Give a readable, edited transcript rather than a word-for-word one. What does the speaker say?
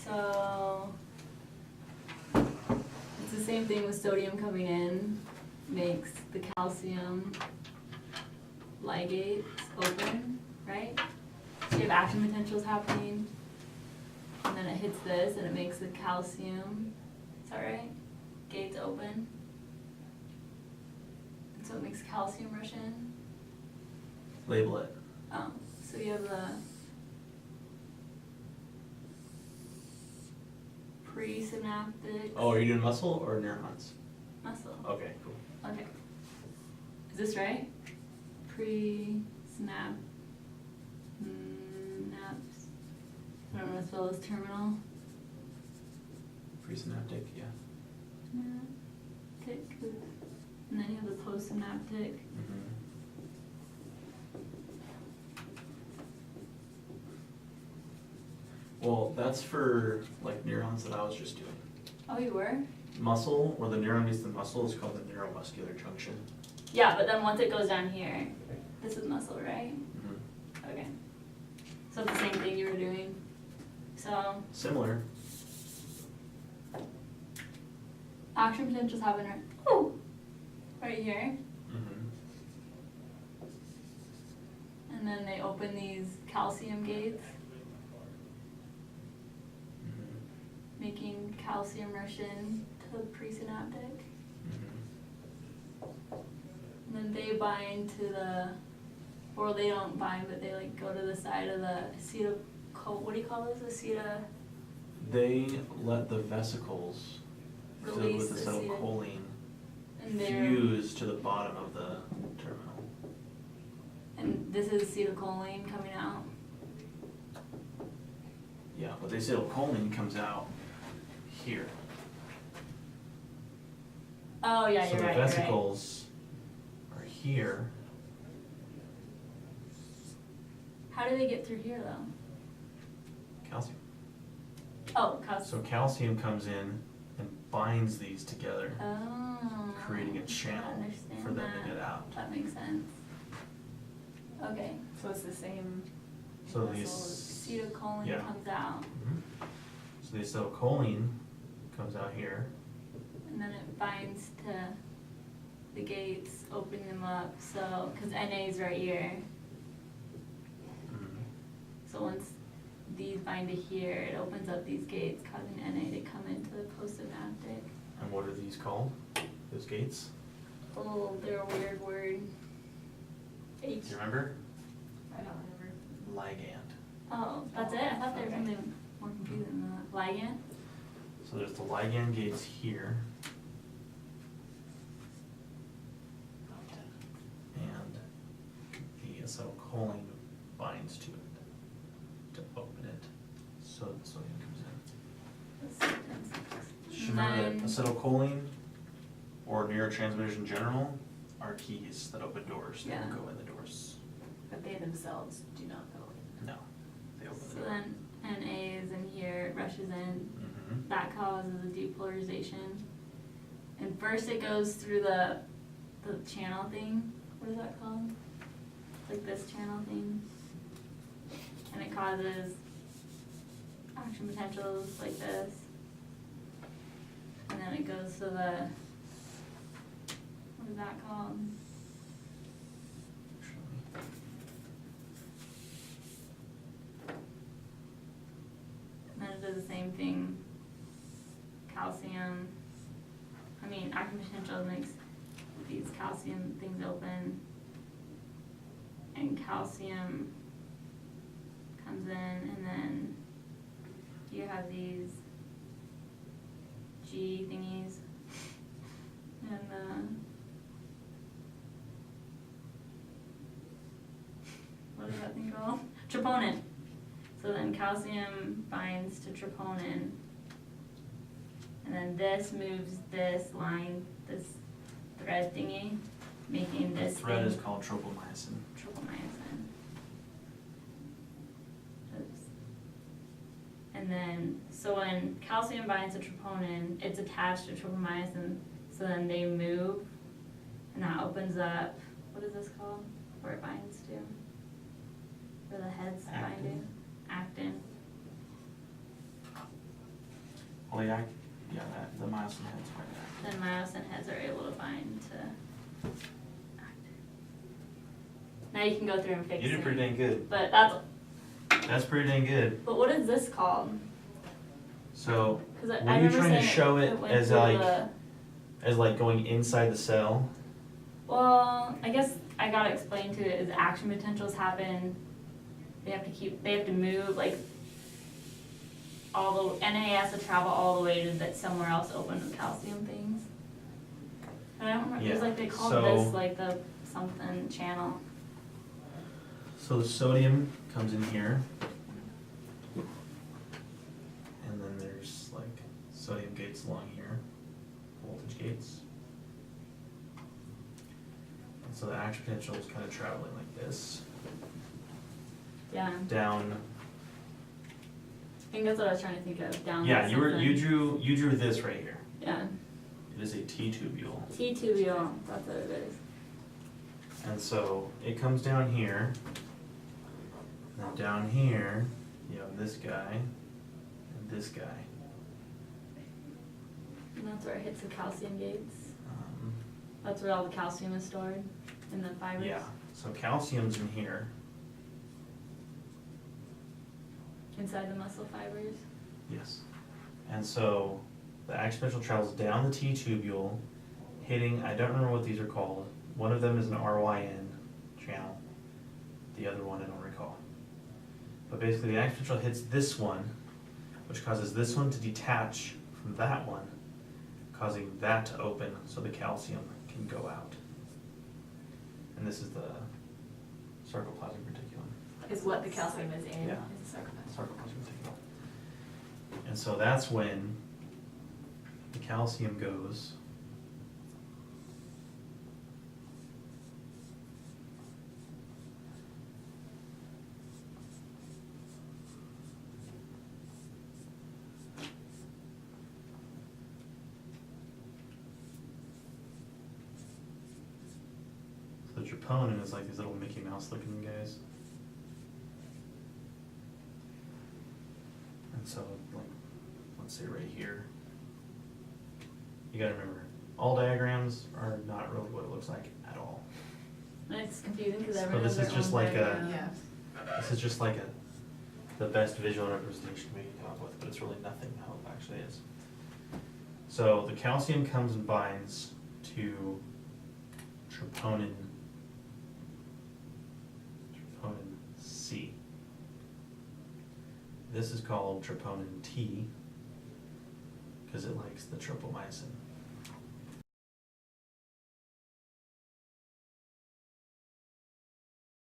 So it's the same thing with sodium coming in, makes the calcium ligates open, right? So you have action potentials happening, and then it hits this and it makes the calcium, is that right? Gates open. And so it makes calcium rush in. Label it. Oh, so you have the presynaptic. Oh, are you doing muscle or neurons? Muscle. Okay, cool. Okay. Is this right? Pre-synapse. I don't know how to spell this terminal. Presynaptic, yeah. Synaptic. And then you have the postsynaptic. Mm-hmm. Well, that's for like neurons that I was just doing. Oh, you were? Muscle, where the neuron meets the muscle, is called the neuromuscular junction. Yeah, but then once it goes down here, this is muscle, right? Mm-hmm. Okay. So it's the same thing you were doing. So Similar. action potentials happen right here. Mm-hmm. And then they open these calcium gates, Mm-hmm. making calcium rush in to the presynaptic. Mm-hmm. And then they bind to the, or they don't bind, but they like go to the side of the what do you call those? They let the vesicles filled Release with acetylcholine and they're, fuse to the bottom of the terminal. and this is acetylcholine coming out. Yeah, but the acetylcholine comes out here. Oh yeah, So you're the right. You're right. vesicles are here. How do they get through here though? Calcium. Oh, calcium. So calcium comes in and binds these together, Oh. creating a I channel understand for them that. to get out. That makes sense. Okay, so it's the same. So muscle. these, Acetylcholine yeah. comes out, Mhm. So the acetylcholine comes out here. and then it binds to the gates, opening them up. So, because Na is right here. Mhm. So once these bind to here, it opens up these gates, causing Na to come into the postsynaptic. And what are these called? Those gates? Oh, they're a weird word. Do you remember? I don't remember. Ligand. Oh, that's it? I thought they were something more confusing than that. Ligand? So there's the ligand gates here. And the acetylcholine binds to it to open it so the sodium comes in. That's so Just remember that acetylcholine or neurotransmitters in general are keys that open doors. They Yeah. don't go in the doors. But they themselves do not go in. No, they open the So door. then Na is in here, it rushes in. Mm-hmm. That causes a depolarization. And first it goes through the channel thing. What is that called? Like this channel thing. And it causes action potentials like this. And then it goes to the, what is that called? And then it does the same thing. Calcium, action potential makes these calcium things open. And calcium comes in, and then you have these G thingies. And what is that thing called? Troponin. So then calcium binds to troponin, and then this moves this line, this thread thingy, making The this thread thing is called tropomyosin. tropomyosin. Oops. And then, so when calcium binds to troponin, it's attached to tropomyosin, so then they move, and that opens up, what is this called? Where it binds to? Where the head's Actin. binding? Actin. Well, yeah, the myosin heads are active. then myosin heads are able to bind to active. Now you can go through and fix it. You did pretty dang good. But That's pretty dang good. but what is this called? So, 'Cause I were you remember trying to saying show it went as through like, the- as like going inside the cell? Well, I guess I gotta explain to it as action potentials happen, they have to move, like, NA has to travel all the way to that somewhere else open with calcium things. And I don't remember, it was Yeah, like they called so- this like the something channel. So the sodium comes in here. And then there's like sodium gates along here, voltage gates. And so the action potential is kind of traveling like this, Yeah, down. I think that's what I was trying to think of, down Yeah, that you something. drew this right here. Yeah, It is a T-tubule. T-tubule, that's what it is. And so it comes down here. And then down here, you have this guy and this guy. And that's where it hits the calcium gates. Um, That's where all the calcium is stored, in the fibers. Yeah, so calcium's in here. Inside the muscle fibers. Yes. And so the action potential travels down the T-tubule, hitting, I don't remember what these are called. One of them is an RYN channel. The other one I don't recall. But basically the action potential hits this one, which causes this one to detach from that one, causing that to open so the calcium can go out. And this is the sarcoplasmic reticulum. Is what the calcium is in, Yeah. is a sarcoplasm. Sarcoplasmic reticulum. And so that's when the calcium goes so the troponin is like these little Mickey Mouse looking guys. And so, like, let's say right here, you gotta remember, all diagrams are not really what it looks like at all. And it's confusing because So everyone this has is their just own like a- diagram. Yeah. This is just like the best visual representation we can come up with, but it's really nothing how it actually is. So the calcium comes and binds to troponin C. This is called troponin T because it likes the tropomyosin.